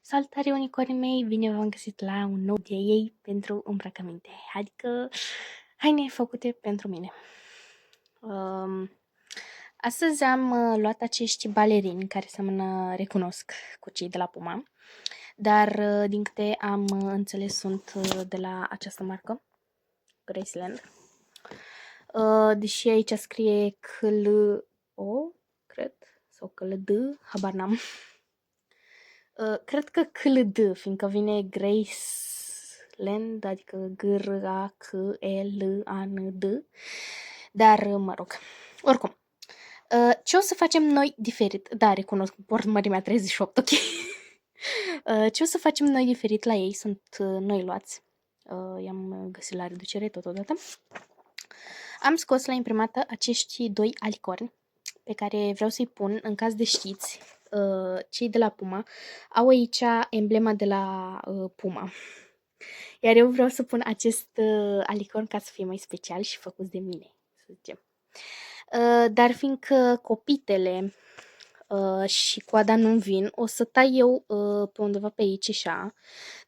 Salutare unicornii mei, bine v-am găsit la un nou DIY pentru îmbrăcăminte, adică haine făcute pentru mine. Astăzi am luat acești balerini care seamănă, recunosc, cu cei de la Puma, dar din câte am înțeles sunt de la această marcă, Graceland. Deși aici scrie CLO, cred, sau CLD, habar n-am. Cred că CLD, fiindcă vine Graceland, adică G-R-A-C-E-L-A-N-D, dar mă rog, oricum. Ce o să facem noi diferit? Da, recunosc, port mărimea 38, ok. Ce o să facem noi diferit la ei? Sunt noi luați. I-am găsit la reducere totodată. Am scos la imprimată acești doi alicorni pe care vreau să-i pun în caz de știți. Cei de la Puma au aici emblema de la Puma. Iar eu vreau să pun acest alicorn ca să fie mai special și făcut de mine, să zicem. Dar fiindcă copitele și coada nu vin, o să tai eu pe undeva pe aici așa,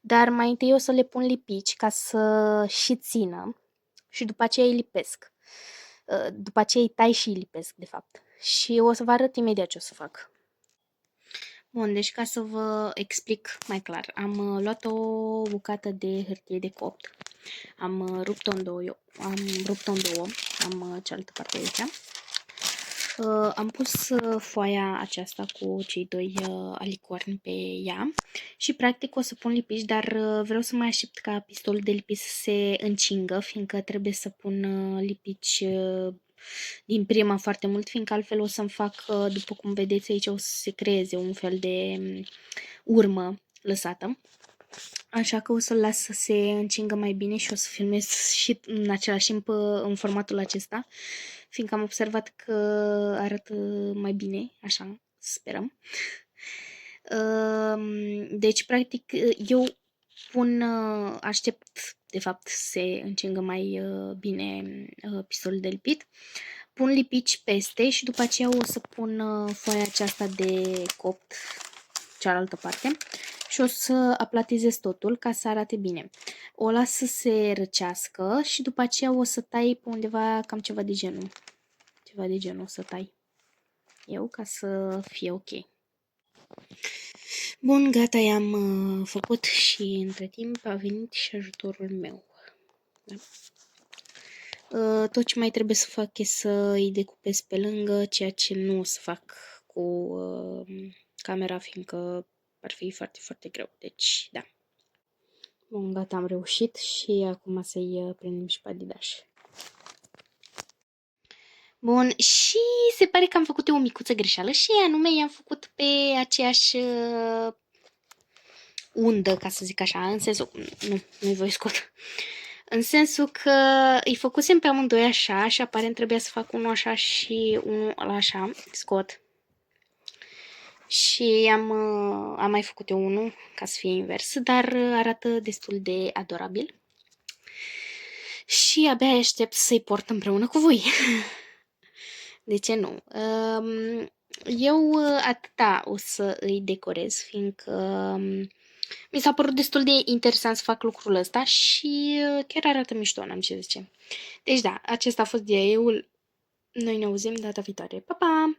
dar mai întâi o să le pun lipici ca să și țină și după aceea îi lipesc. După aceea îi tai și îi lipesc, de fapt. Și o să vă arăt imediat ce o să fac. Bun, deci ca să vă explic mai clar, am luat o bucată de hârtie de copt, am rupt-o în două, am cealaltă parte aici. Am pus foaia aceasta cu cei doi alicorni pe ea și practic o să pun lipici, dar vreau să mai aștept ca pistolul de lipici să se încingă, fiindcă trebuie să pun lipici din prima foarte mult, fiindcă altfel o să-mi fac, după cum vedeți aici, o să se creeze un fel de urmă lăsată. Așa că o să-l las să se încingă mai bine și o să filmez și în același timp în formatul acesta, fiindcă am observat că arată mai bine, așa, sperăm. Deci, practic, eu aștept, de fapt, să se încingă mai bine pistolul de lipit. Pun lipici peste și după aceea o să pun foaia aceasta de copt, cealaltă parte, și o să aplatizez totul ca să arate bine. O las să se răcească și după aceea o să tai pe undeva cam ceva de genul. Ceva de genul o să tai eu ca să fie ok. Bun, gata, i-am făcut și între timp a venit și ajutorul meu. Da? Tot ce mai trebuie să fac e să îi decupez pe lângă, ceea ce nu o să fac cu camera, fiindcă ar fi foarte, foarte greu. Deci, da. Bun, gata, am reușit și acum să-i prindem și pe Adidas. Bun, și se pare că am făcut eu o micuță greșeală și anume i-am făcut pe aceeași undă, ca să zic așa, în sensul, nu-i voi scot. În sensul că îi făcusem pe amândoi așa și aparent trebuia să fac unul așa și unul așa, scot. Și am mai făcut eu unul ca să fie invers, dar arată destul de adorabil. Și abia aștept să-i port împreună cu voi. De ce nu? Eu atâta o să îi decorez, fiindcă mi s-a părut destul de interesant să fac lucrul ăsta și chiar arată mișto, n-am ce zice. Deci da, acesta a fost DIY-ul. Noi ne auzim data viitoare. Pa, pa!